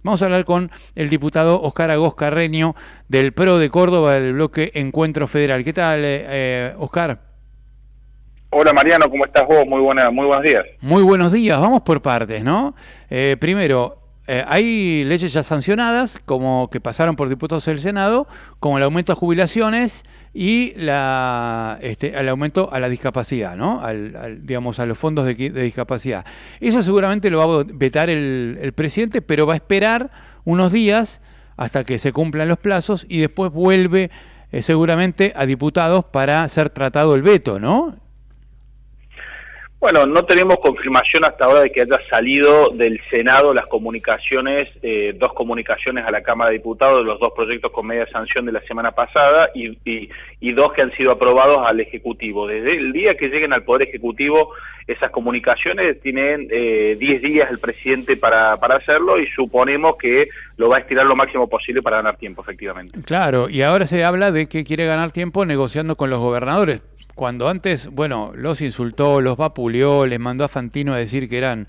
Vamos a hablar con el diputado Oscar Agos Carreño del PRO de Córdoba, del bloque Encuentro Federal. ¿Qué tal, Oscar? Hola Mariano, ¿cómo estás vos? Muy buenos días. Muy buenos días, vamos por partes, ¿no? Primero, hay leyes ya sancionadas, como que pasaron por diputados del Senado, como el aumento a jubilaciones y el aumento a la discapacidad, ¿no? Digamos, a los fondos de discapacidad. Eso seguramente lo va a vetar el presidente, pero va a esperar unos días hasta que se cumplan los plazos y después vuelve seguramente a diputados para ser tratado el veto, ¿no? Bueno, no tenemos confirmación hasta ahora de que haya salido del Senado las comunicaciones, dos comunicaciones a la Cámara de Diputados de los dos proyectos con media sanción de la semana pasada y dos que han sido aprobados al Ejecutivo. Desde el día que lleguen al Poder Ejecutivo, esas comunicaciones tienen 10 días el presidente para hacerlo y suponemos que lo va a estirar lo máximo posible para ganar tiempo, efectivamente. Claro, y ahora se habla de que quiere ganar tiempo negociando con los gobernadores. Cuando antes, bueno, los insultó, los vapuleó, les mandó a Fantino a decir que eran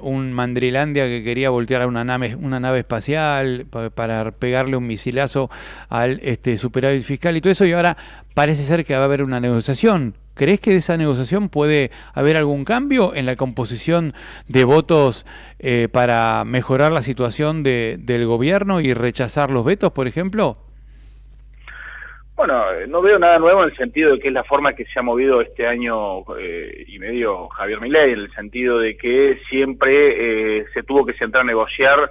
un Mandrilandia que quería voltear a una nave espacial para pegarle un misilazo al superávit fiscal y todo eso, y ahora parece ser que va a haber una negociación. ¿Crees que de esa negociación puede haber algún cambio en la composición de votos para mejorar la situación del gobierno y rechazar los vetos, por ejemplo? Bueno, no veo nada nuevo en el sentido de que es la forma que se ha movido este año y medio Javier Milei, en el sentido de que siempre se tuvo que sentar a negociar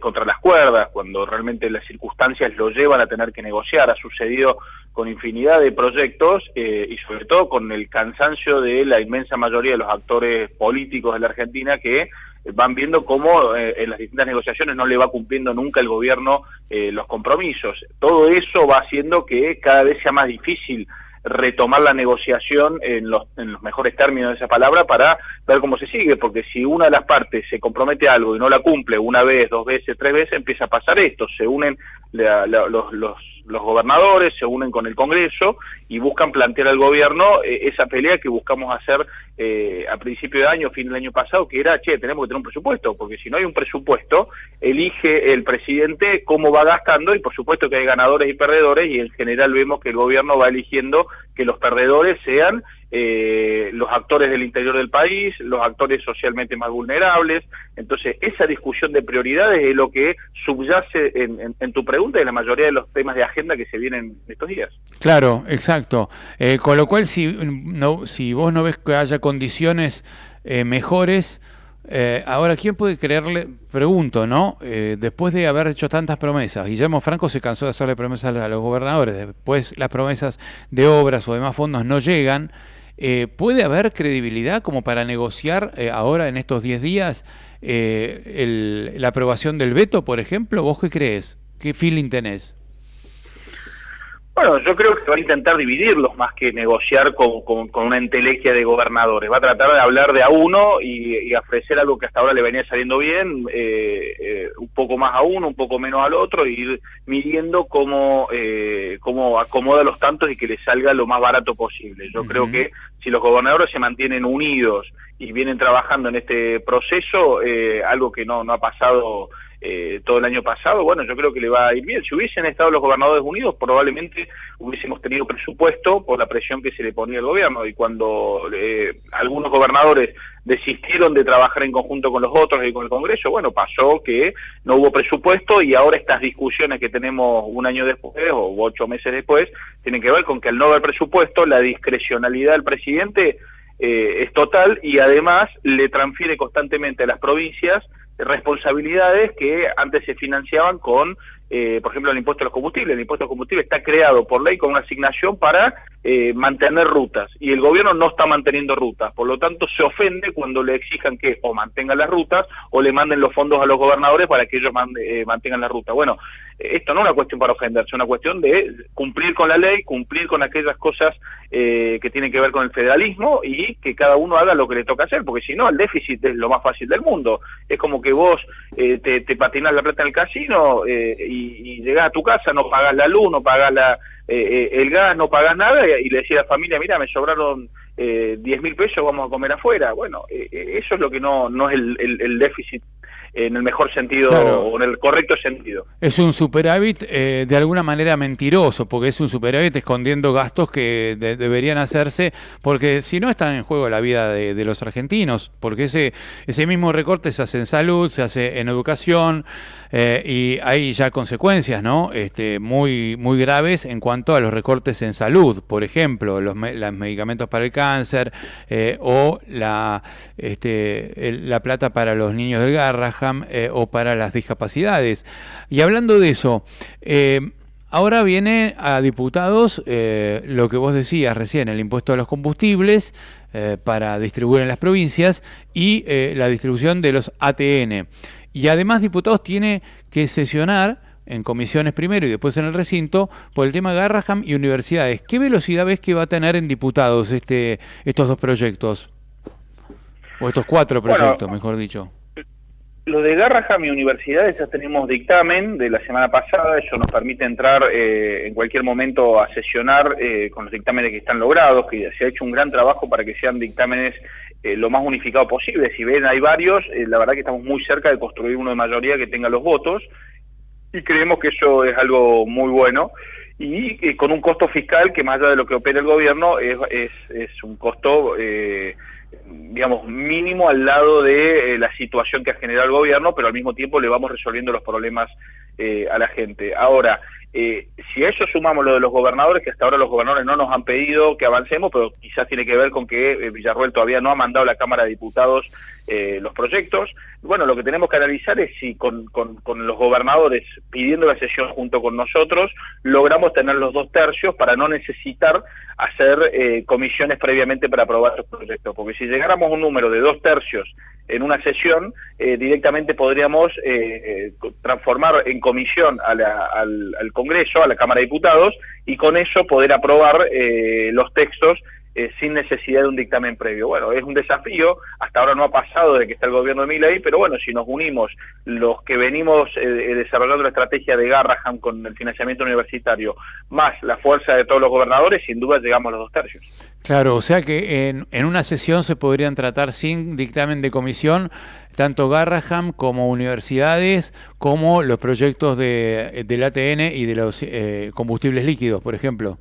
contra las cuerdas, cuando realmente las circunstancias lo llevan a tener que negociar. Ha sucedido con infinidad de proyectos y sobre todo con el cansancio de la inmensa mayoría de los actores políticos de la Argentina que van viendo cómo en las distintas negociaciones no le va cumpliendo nunca el gobierno los compromisos. Todo eso va haciendo que cada vez sea más difícil retomar la negociación en los mejores términos de esa palabra para ver cómo se sigue, porque si una de las partes se compromete a algo y no la cumple una vez, dos veces, tres veces, empieza a pasar esto, se unen los gobernadores, se unen con el Congreso y buscan plantear al gobierno esa pelea que buscamos hacer a principio de año, fin del año pasado, que era, tenemos que tener un presupuesto, porque si no hay un presupuesto, elige el presidente cómo va gastando y por supuesto que hay ganadores y perdedores y en general vemos que el gobierno va eligiendo que los perdedores sean los actores del interior del país, los actores socialmente más vulnerables. Entonces esa discusión de prioridades es lo que subyace en tu pregunta y en la mayoría de los temas de agenda que se vienen estos días. Claro, exacto. Con lo cual, si vos no ves que haya condiciones mejores, ahora, ¿quién puede creerle? Pregunto, ¿no? Después de haber hecho tantas promesas, Guillermo Franco se cansó de hacerle promesas a los gobernadores, después las promesas de obras o demás fondos no llegan. ¿Puede haber credibilidad como para negociar ahora en estos 10 días la aprobación del veto, por ejemplo? ¿Vos qué crees? ¿Qué feeling tenés? Bueno, yo creo que va a intentar dividirlos más que negociar con una entelequia de gobernadores. Va a tratar de hablar de a uno y ofrecer algo que hasta ahora le venía saliendo bien, un poco más a uno, un poco menos al otro, y ir midiendo cómo acomoda los tantos y que le salga lo más barato posible. Yo creo que si los gobernadores se mantienen unidos y vienen trabajando en este proceso, algo que no ha pasado todo el año pasado, bueno, yo creo que le va a ir bien. Si hubiesen estado los gobernadores unidos, probablemente hubiésemos tenido presupuesto por la presión que se le ponía al gobierno, y cuando algunos gobernadores desistieron de trabajar en conjunto con los otros y con el Congreso, bueno, pasó que no hubo presupuesto y ahora estas discusiones que tenemos un año después o 8 meses después tienen que ver con que al no haber presupuesto, la discrecionalidad del presidente es total y además le transfiere constantemente a las provincias responsabilidades que antes se financiaban con, por ejemplo, el impuesto a los combustibles. El impuesto a los combustibles está creado por ley con una asignación para mantener rutas, y el gobierno no está manteniendo rutas, por lo tanto se ofende cuando le exijan que o mantengan las rutas o le manden los fondos a los gobernadores para que ellos mantengan la ruta. Bueno, esto no es una cuestión para ofenderse, es una cuestión de cumplir con la ley, cumplir con aquellas cosas que tienen que ver con el federalismo y que cada uno haga lo que le toca hacer, porque si no el déficit es lo más fácil del mundo. Es como que vos te patinás la plata en el casino y llegás a tu casa, no pagás la luz, no pagás el gas, no pagás nada y le decís a la familia, mira, me sobraron 10.000 pesos, vamos a comer afuera. Bueno, eso es lo que no es el déficit en el mejor sentido, claro, o en el correcto sentido. es un superávit de alguna manera mentiroso, porque es un superávit escondiendo gastos que deberían hacerse, porque si no está en juego la vida de los argentinos, porque ese mismo recorte se hace en salud, se hace en educación, y hay ya consecuencias, ¿no? Muy, muy graves en cuanto a los recortes en salud, por ejemplo, los medicamentos para el cáncer, o la plata para los niños del Garraham, o para las discapacidades. Y hablando de eso, ahora viene a diputados lo que vos decías recién, el impuesto a los combustibles para distribuir en las provincias, y la distribución de los ATN. Y además diputados tiene que sesionar en comisiones primero y después en el recinto por el tema Garraham y universidades. ¿Qué velocidad ves que va a tener en diputados estos dos proyectos? O estos cuatro proyectos, Bueno, mejor dicho. lo de Garraham y universidades, ya tenemos dictamen de la semana pasada, eso nos permite entrar en cualquier momento a sesionar con los dictámenes que están logrados, que se ha hecho un gran trabajo para que sean dictámenes lo más unificado posible. Si ven, hay varios, la verdad que estamos muy cerca de construir uno de mayoría que tenga los votos, y creemos que eso es algo muy bueno, y con un costo fiscal que, más allá de lo que opera el gobierno, es un costo digamos, mínimo al lado de la situación que ha generado el gobierno, pero al mismo tiempo le vamos resolviendo los problemas a la gente. Ahora, si a eso sumamos lo de los gobernadores, que hasta ahora los gobernadores no nos han pedido que avancemos, pero quizás tiene que ver con que Villarroel todavía no ha mandado a la Cámara de Diputados los proyectos. Bueno, lo que tenemos que analizar es si con los gobernadores pidiendo la sesión junto con nosotros logramos tener los 2/3 para no necesitar hacer comisiones previamente para aprobar los proyectos, porque si llegáramos a un número de 2/3 en una sesión, directamente podríamos transformar en comisión al Congreso, a la Cámara de Diputados, y con eso poder aprobar los textos sin necesidad de un dictamen previo. Bueno, es un desafío, hasta ahora no ha pasado de que está el gobierno de Milei, pero bueno, si nos unimos los que venimos desarrollando la estrategia de Garraham con el financiamiento universitario, más la fuerza de todos los gobernadores, sin duda llegamos a los 2/3. Claro, o sea que en una sesión se podrían tratar sin dictamen de comisión tanto Garraham como universidades, como los proyectos del ATN y de los combustibles líquidos, por ejemplo.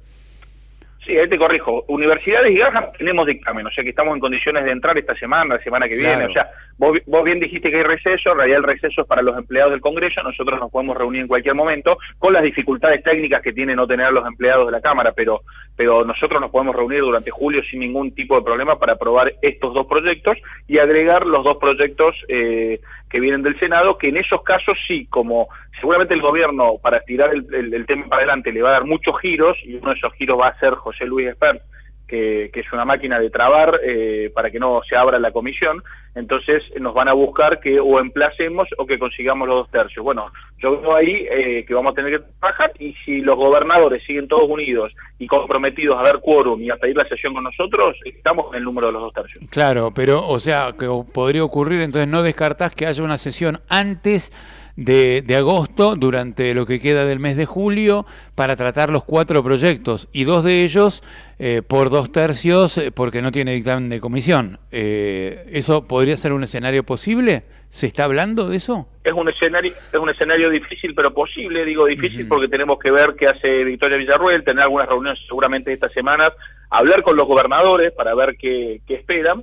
Sí, ahí te corrijo. Universidades y Garraham tenemos dictamen, o sea que estamos en condiciones de entrar esta semana, la semana que viene. Claro. O sea, vos bien dijiste que hay receso, en realidad el receso es para los empleados del Congreso, nosotros nos podemos reunir en cualquier momento, con las dificultades técnicas que tiene no tener los empleados de la Cámara, pero nosotros nos podemos reunir durante julio sin ningún tipo de problema para aprobar estos dos proyectos y agregar los dos proyectos que vienen del Senado, que en esos casos sí, como seguramente el gobierno para tirar el tema para adelante le va a dar muchos giros, y uno de esos giros va a ser José Luis Espert, que es una máquina de trabar para que no se abra la comisión. Entonces nos van a buscar que o emplacemos o que consigamos los 2/3. Bueno, yo veo ahí que vamos a tener que trabajar, y si los gobernadores siguen todos unidos y comprometidos a dar quórum y a pedir la sesión con nosotros, estamos en el número de los 2/3. Claro, pero o sea, que podría ocurrir, entonces no descartás que haya una sesión antes de agosto, durante lo que queda del mes de julio, para tratar los 4 proyectos, y 2 de ellos por 2/3 porque no tiene dictamen de comisión. ¿Eso podría ser un escenario posible? ¿Se está hablando de eso? Es un escenario difícil, pero posible. Digo difícil porque tenemos que ver qué hace Victoria Villarroel, tener algunas reuniones seguramente estas semanas, hablar con los gobernadores para ver qué esperan,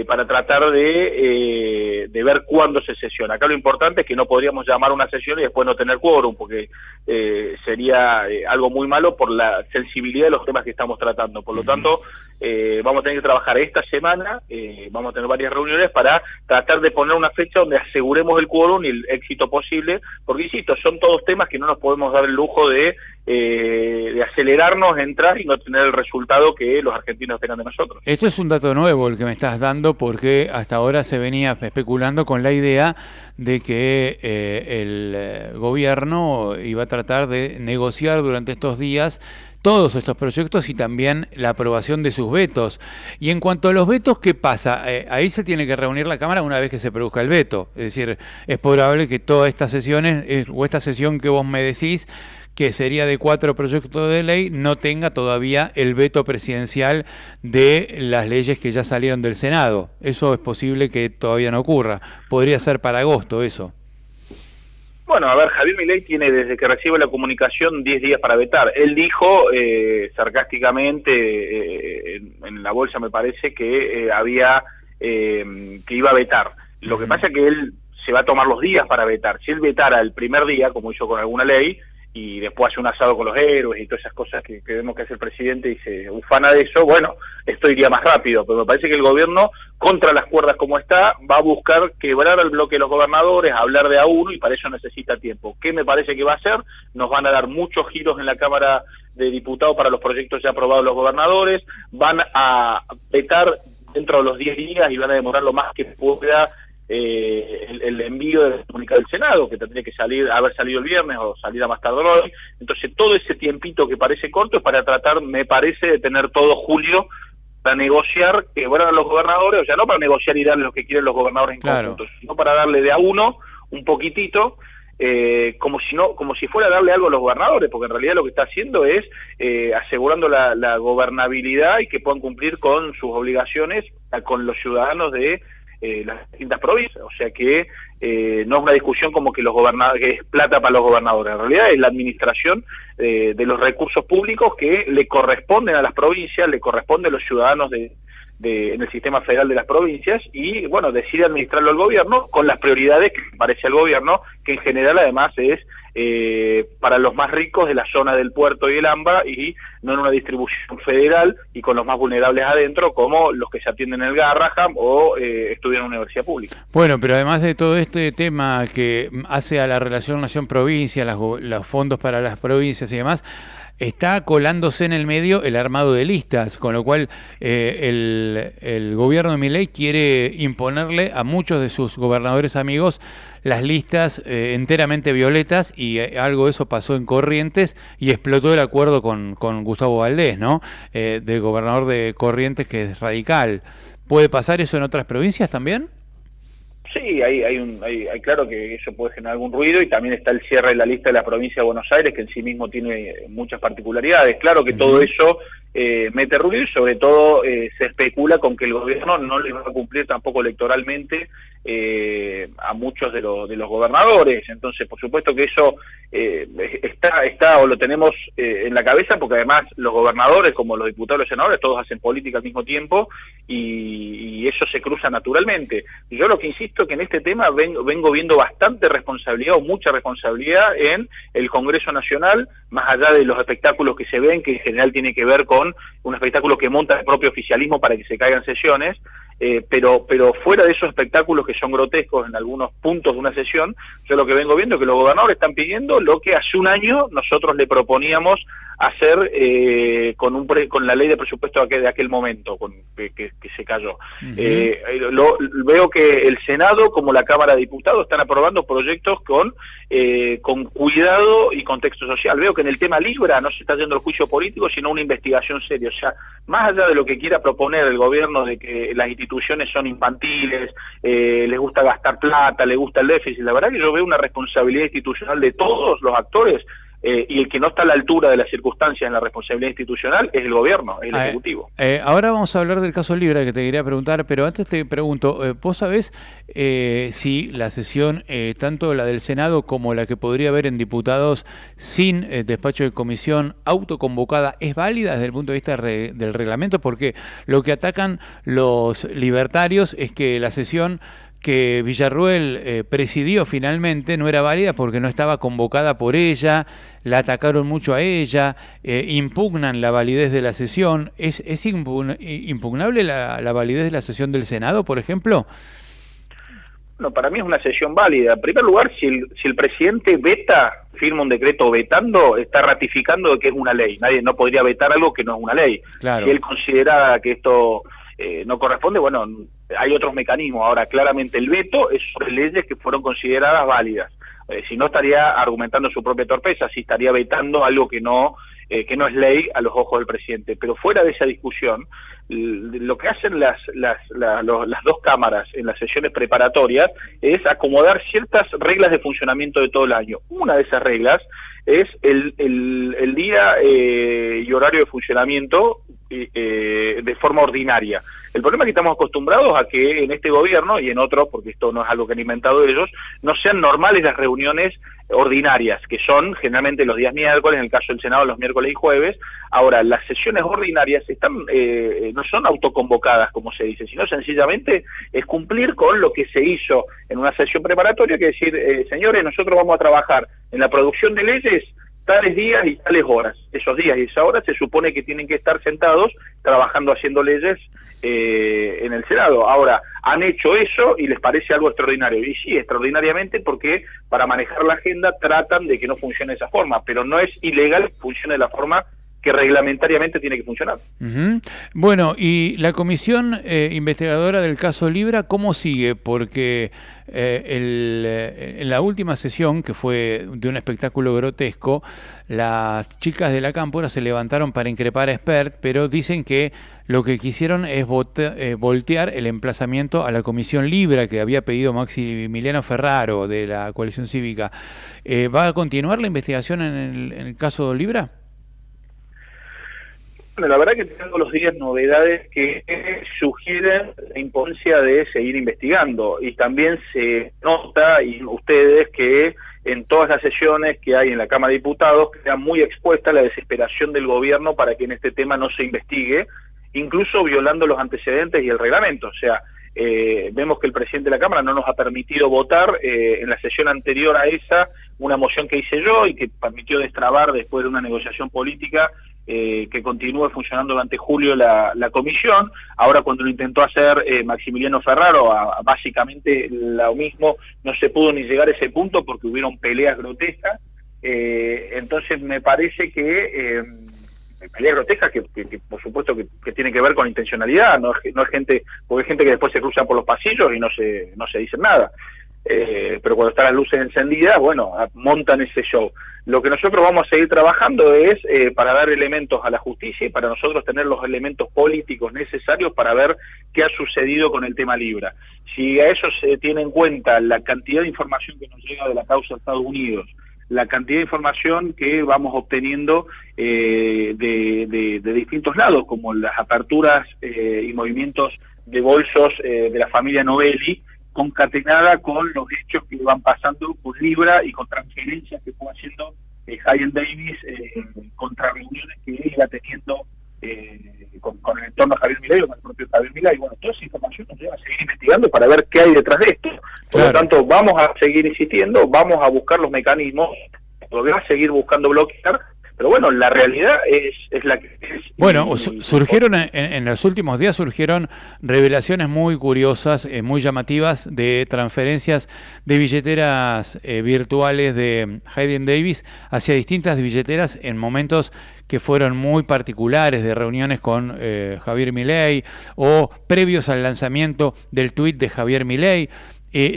para tratar de ver cuándo se sesiona. Acá lo importante es que no podríamos llamar a una sesión y después no tener quórum, porque sería algo muy malo por la sensibilidad de los temas que estamos tratando. Por lo tanto, vamos a tener que trabajar esta semana, vamos a tener varias reuniones para tratar de poner una fecha donde aseguremos el quórum y el éxito posible, porque insisto, son todos temas que no nos podemos dar el lujo de acelerarnos, entrar y no tener el resultado que los argentinos esperan de nosotros. Esto es un dato nuevo el que me estás dando, porque hasta ahora se venía especulando con la idea de que el gobierno iba a tratar de negociar durante estos días todos estos proyectos y también la aprobación de sus vetos. Y en cuanto a los vetos, ¿qué pasa? Ahí se tiene que reunir la Cámara una vez que se produzca el veto. Es decir, es probable que todas estas sesiones, o esta sesión que vos me decís, que sería de 4 proyectos de ley, no tenga todavía el veto presidencial de las leyes que ya salieron del Senado. Eso es posible que todavía no ocurra. Podría ser para agosto eso. Bueno, a ver, Javier Milei tiene desde que recibe la comunicación 10 días para vetar. Él dijo sarcásticamente en la bolsa, me parece, que que iba a vetar. Lo que pasa es que él se va a tomar los días para vetar. Si él vetara el primer día, como hizo con alguna ley, y después hace un asado con los héroes y todas esas cosas que vemos que hace el presidente y se ufana de eso, bueno, esto iría más rápido, pero me parece que el gobierno, contra las cuerdas como está, va a buscar quebrar el bloque de los gobernadores, hablar de a uno, y para eso necesita tiempo. ¿Qué me parece que va a hacer? Nos van a dar muchos giros en la Cámara de Diputados para los proyectos ya aprobados los gobernadores, van a vetar dentro de los 10 días y van a demorar lo más que pueda el envío de la comunicado del Senado, que tendría que haber salido el viernes o salir a más tardar hoy. Entonces todo ese tiempito que parece corto es para tratar, me parece, de tener todo julio para negociar, que a los gobernadores, o sea, no para negociar y darle lo que quieren los gobernadores en conjunto, sino para darle de a uno un poquitito, como si fuera a darle algo a los gobernadores, porque en realidad lo que está haciendo es asegurando la gobernabilidad y que puedan cumplir con sus obligaciones con los ciudadanos de las distintas provincias. O sea que no es una discusión como que que es plata para los gobernadores. En realidad es la administración de los recursos públicos que le corresponden a las provincias, le corresponden a los ciudadanos en el sistema federal de las provincias, y bueno, decide administrarlo el gobierno con las prioridades que parece al gobierno, que en general además es para los más ricos de la zona del Puerto y el AMBA, y no en una distribución federal y con los más vulnerables adentro, como los que se atienden en el Garrahan o estudian en una universidad pública. Bueno, pero además de todo este tema que hace a la relación nación-provincia, los fondos para las provincias y demás, está colándose en el medio el armado de listas, con lo cual el gobierno de Milei quiere imponerle a muchos de sus gobernadores amigos las listas enteramente violetas, y algo de eso pasó en Corrientes y explotó el acuerdo con Gustavo Valdés, ¿no? Del gobernador de Corrientes, que es radical. ¿Puede pasar eso en otras provincias también? Sí, claro que eso puede generar algún ruido, y también está el cierre de la lista de la provincia de Buenos Aires, que en sí mismo tiene muchas particularidades. Claro que todo eso mete ruido, y sobre todo se especula con que el gobierno no le va a cumplir tampoco electoralmente a muchos de los gobernadores. Entonces, por supuesto que eso está o lo tenemos en la cabeza, porque además los gobernadores, como los diputados y los senadores, todos hacen política al mismo tiempo, y eso se cruza naturalmente. Yo lo que insisto es que en este tema vengo viendo bastante responsabilidad, o mucha responsabilidad, en el Congreso Nacional, más allá de los espectáculos que se ven, que en general tiene que ver con un espectáculo que monta el propio oficialismo para que se caigan sesiones, pero fuera de esos espectáculos que son grotescos en algunos puntos de una sesión, yo lo que vengo viendo es que los gobernadores están pidiendo lo que hace un año nosotros le proponíamos hacer con la ley de presupuesto de aquel momento que se cayó. Veo que el Senado como la Cámara de Diputados están aprobando proyectos con cuidado y contexto social. Veo que en el tema Libra no se está yendo al juicio político, sino una investigación seria. O sea, más allá de lo que quiera proponer el gobierno de que las instituciones son infantiles, les gusta gastar plata, les gusta el déficit, la verdad que yo veo una responsabilidad institucional de todos los actores, y el que no está a la altura de las circunstancias en la responsabilidad institucional es el gobierno, es el Ejecutivo. Ahora vamos a hablar del caso Libra, que te quería preguntar, pero antes te pregunto, ¿vos sabés si la sesión, tanto la del Senado como la que podría haber en diputados sin despacho de comisión autoconvocada, es válida desde el punto de vista del reglamento? Porque lo que atacan los libertarios es que la sesión que Villarruel presidió finalmente no era válida porque no estaba convocada por ella, la atacaron mucho a ella, impugnan la validez de la sesión. ¿Es impugnable la validez de la sesión del Senado, por ejemplo? No, para mí es una sesión válida. En primer lugar, si el presidente firma un decreto vetando, está ratificando que es una ley. Nadie no podría vetar algo que no es una ley. Claro. Si él considera que esto no corresponde, bueno, hay otros mecanismos. Ahora, claramente el veto es sobre leyes que fueron consideradas válidas. Si no, estaría argumentando su propia torpeza, si estaría vetando algo que no es ley a los ojos del presidente. Pero fuera de esa discusión, lo que hacen las dos cámaras en las sesiones preparatorias es acomodar ciertas reglas de funcionamiento de todo el año. Una de esas reglas es el día y horario de funcionamiento de forma ordinaria. El problema es que estamos acostumbrados a que en este gobierno y en otros, porque esto no es algo que han inventado ellos, no sean normales las reuniones ordinarias, que son generalmente los días miércoles, en el caso del Senado los miércoles y jueves. Ahora, las sesiones ordinarias no son autoconvocadas, como se dice, sino sencillamente es cumplir con lo que se hizo en una sesión preparatoria, que es decir, señores, nosotros vamos a trabajar en la producción de leyes tales días y tales horas. Esos días y esas horas se supone que tienen que estar sentados trabajando, haciendo leyes en el Senado. Ahora, han hecho eso y les parece algo extraordinario. Y sí, extraordinariamente, porque para manejar la agenda tratan de que no funcione de esa forma, pero no es ilegal que funcione de la forma que reglamentariamente tiene que funcionar. Bueno, y la comisión investigadora del caso Libra, ¿cómo sigue? Porque en la última sesión, que fue de un espectáculo grotesco, las chicas de la Cámpora se levantaron para increpar a Espert, pero dicen que lo que quisieron es voltear el emplazamiento a la comisión Libra que había pedido Maximiliano Ferraro de la coalición cívica. ¿Va a continuar la investigación en el caso Libra? Bueno, la verdad que tengo los días novedades que sugieren la importancia de seguir investigando, y también se nota, y ustedes, que en todas las sesiones que hay en la Cámara de Diputados queda muy expuesta la desesperación del gobierno para que en este tema no se investigue, incluso violando los antecedentes y el reglamento. O sea, vemos que el presidente de la Cámara no nos ha permitido votar en la sesión anterior a esa una moción que hice yo y que permitió destrabar, después de una negociación política, que continúe funcionando durante julio la comisión. Ahora, cuando lo intentó hacer Maximiliano Ferraro, básicamente lo mismo, no se pudo ni llegar a ese punto porque hubieron peleas grotescas. Entonces me parece que peleas grotescas que por supuesto que tiene que ver con intencionalidad, no es gente, porque hay gente que después se cruza por los pasillos y no se dice nada. Pero cuando están las luces encendidas, bueno, montan ese show. Lo que nosotros vamos a seguir trabajando es para dar elementos a la justicia y para nosotros tener los elementos políticos necesarios para ver qué ha sucedido con el tema Libra. Si a eso se tiene en cuenta la cantidad de información que nos llega de la causa de Estados Unidos, la cantidad de información que vamos obteniendo de distintos lados, como las aperturas y movimientos de bolsos de la familia Novelli, concatenada con los hechos que van pasando con Libra y con transferencias que fue haciendo Hayen Davis contra reuniones que él iba teniendo con el entorno de Javier Milei o con el propio Javier Milei. Bueno, toda esa información nos lleva a seguir investigando para ver qué hay detrás de esto. Por lo tanto, vamos a seguir insistiendo, vamos a buscar los mecanismos, a seguir buscando bloquear. Pero bueno, la realidad es la que es. Bueno, surgieron en los últimos días revelaciones muy curiosas, muy llamativas, de transferencias de billeteras virtuales de Hayen Davis hacia distintas billeteras en momentos que fueron muy particulares, de reuniones con Javier Milei o previos al lanzamiento del tuit de Javier Milei.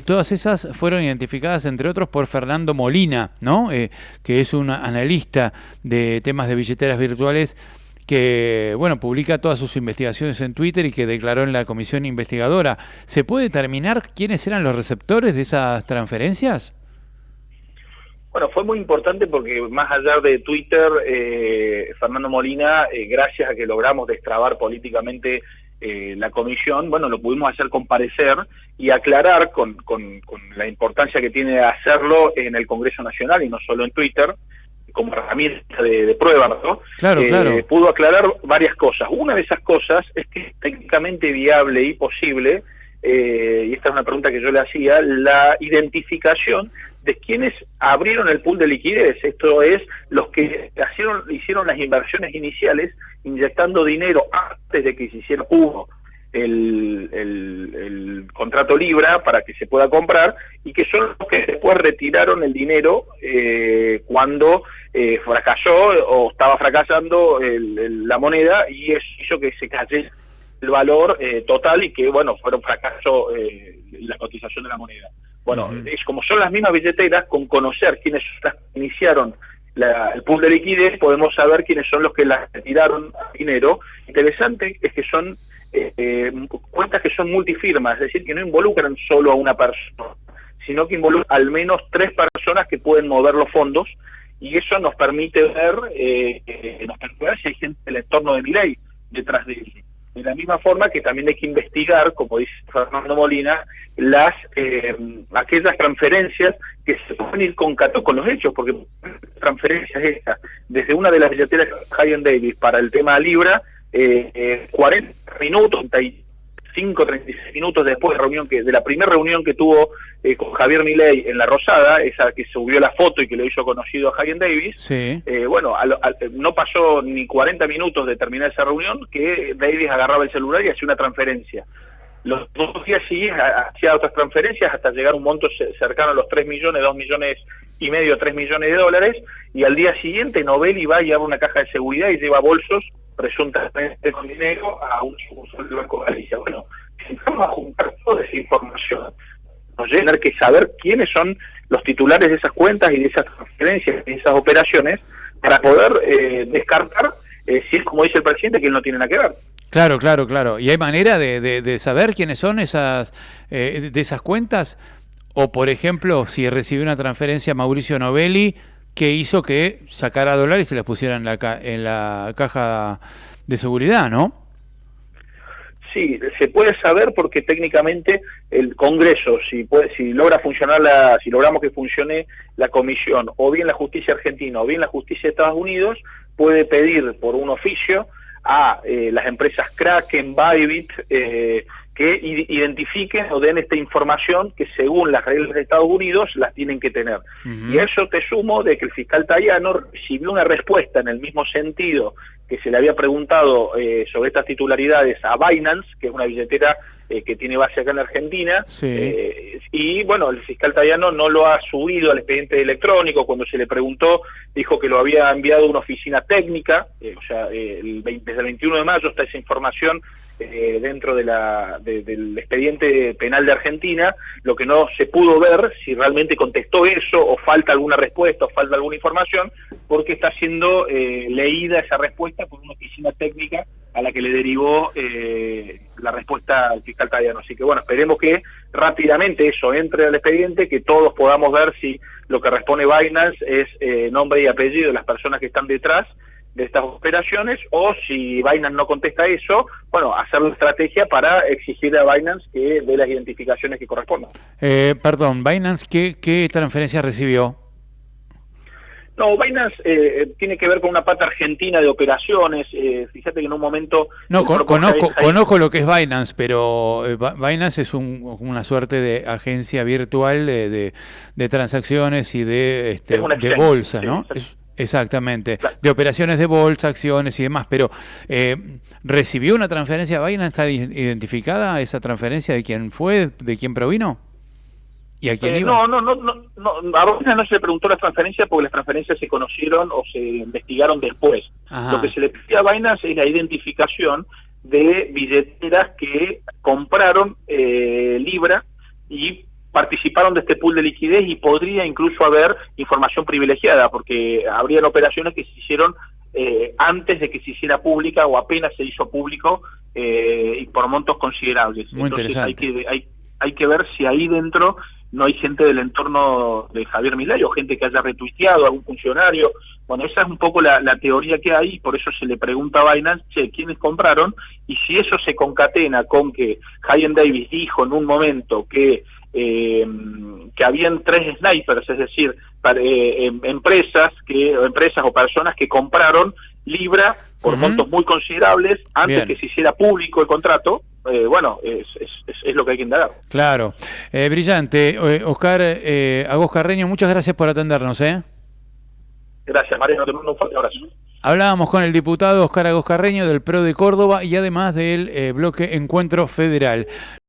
Todas esas fueron identificadas, entre otros, por Fernando Molina, ¿no? Que es un analista de temas de billeteras virtuales que, bueno, publica todas sus investigaciones en Twitter y que declaró en la comisión investigadora. ¿Se puede determinar quiénes eran los receptores de esas transferencias? Bueno, fue muy importante porque más allá de Twitter, Fernando Molina, gracias a que logramos destrabar políticamente la comisión, bueno, lo pudimos hacer comparecer y aclarar con la importancia que tiene hacerlo en el Congreso Nacional y no solo en Twitter, como herramienta de prueba, ¿no? Claro. Pudo aclarar varias cosas. Una de esas cosas es que es técnicamente viable y posible, y esta es una pregunta que yo le hacía, la identificación de quienes abrieron el pool de liquidez, esto es, los que hicieron las inversiones iniciales, inyectando dinero antes de que se hiciera el contrato Libra para que se pueda comprar, y que son los que después retiraron el dinero cuando fracasó o estaba fracasando la moneda, y eso hizo que se cayera el valor total y que, bueno, fuera un fracaso la cotización de la moneda. Bueno, es como son las mismas billeteras, con conocer quiénes iniciaron el pool de liquidez, podemos saber quiénes son los que las retiraron dinero. Interesante es que son cuentas que son multifirmas, es decir, que no involucran solo a una persona, sino que involucran al menos 3 personas que pueden mover los fondos, y eso nos permite ver, si hay gente del entorno de Milei detrás de él. De la misma forma que también hay que investigar, como dice Fernando Molina, aquellas transferencias que se pueden ir con los hechos, porque transferencias estas, desde una de las billeteras de Hagen Davis para el tema Libra, 40 minutos, 35-36 minutos después de la primera reunión que tuvo con Javier Milei en La Rosada, esa que subió la foto y que lo hizo conocido a Hagen Davis, sí. No pasó ni 40 minutos de terminar esa reunión que Davis agarraba el celular y hacía una transferencia. Los 2 días siguientes hacía otras transferencias hasta llegar a un monto cercano a los 3 millones, 2 millones y medio, 3 millones de dólares, y al día siguiente Novelli va y abre una caja de seguridad y lleva bolsos presuntamente con dinero a un sucursal del Banco de Galicia. Bueno, si vamos a juntar toda esa información, nos llega a tener que saber quiénes son los titulares de esas cuentas y de esas transferencias y de esas operaciones para poder descartar si es como dice el presidente, que él no tiene nada que ver. Claro, claro, claro. ¿Y hay manera de saber quiénes son de esas cuentas? O, por ejemplo, si recibió una transferencia Mauricio Novelli, ¿qué hizo que sacara dólares y se las pusiera en la caja de seguridad, no? Sí, se puede saber porque técnicamente el Congreso, si logra funcionar si logramos que funcione la Comisión, o bien la Justicia Argentina, o bien la Justicia de Estados Unidos, puede pedir por un oficio a las empresas Kraken, Bybit, que identifiquen o den esta información que según las reglas de Estados Unidos las tienen que tener. Y a eso te sumo de que el fiscal Tayano recibió una respuesta en el mismo sentido que se le había preguntado sobre estas titularidades a Binance, que es una billetera que tiene base acá en la Argentina, sí. Y bueno, el fiscal Tayano no lo ha subido al expediente electrónico. Cuando se le preguntó, dijo que lo había enviado a una oficina técnica, desde el 21 de mayo está esa información dentro del expediente penal de Argentina. Lo que no se pudo ver si realmente contestó eso o falta alguna respuesta o falta alguna información, porque está siendo leída esa respuesta por una oficina técnica a la que le derivó la respuesta al fiscal Tayano. Así que bueno, esperemos que rápidamente eso entre al expediente, que todos podamos ver si lo que responde Binance es nombre y apellido de las personas que están detrás de estas operaciones, o si Binance no contesta eso, bueno, hacer la estrategia para exigir a Binance que dé las identificaciones que correspondan. Perdón, Binance, ¿qué transferencia recibió? No, Binance tiene que ver con una pata argentina de operaciones. Fíjate que en un momento... No, conozco lo que es Binance, pero Binance es una suerte de agencia virtual de transacciones y de bolsa, ¿no? Exactamente, claro. De operaciones de bolsa, acciones y demás, pero ¿recibió una transferencia a Binance? ¿Está identificada esa transferencia de quién fue, de quién provino? ¿Y a quién iba? No, a Binance no se le preguntó las transferencias porque las transferencias se conocieron o se investigaron después. Ajá. Lo que se le pide a Binance es la identificación de billeteras que compraron Libra y participaron de este pool de liquidez, y podría incluso haber información privilegiada, porque habrían operaciones que se hicieron antes de que se hiciera pública o apenas se hizo público y por montos considerables. Muy Entonces interesante. hay que ver si ahí dentro no hay gente del entorno de Javier Milei o gente que haya retuiteado a algún funcionario. Bueno, esa es un poco la teoría que hay, y por eso se le pregunta a Binance, ¿quiénes compraron? Y si eso se concatena con que Hagen Davis dijo en un momento que habían 3 snipers, es decir, empresas o personas que compraron Libra por montos muy considerables antes que se hiciera público el contrato. Bueno, es lo que hay que indagar. Claro. Brillante. Oscar Agos Carreño, muchas gracias por atendernos. Gracias, Mariano, te mando un fuerte abrazo. Hablábamos con el diputado Oscar Agos Carreño del PRO de Córdoba y además del bloque Encuentro Federal.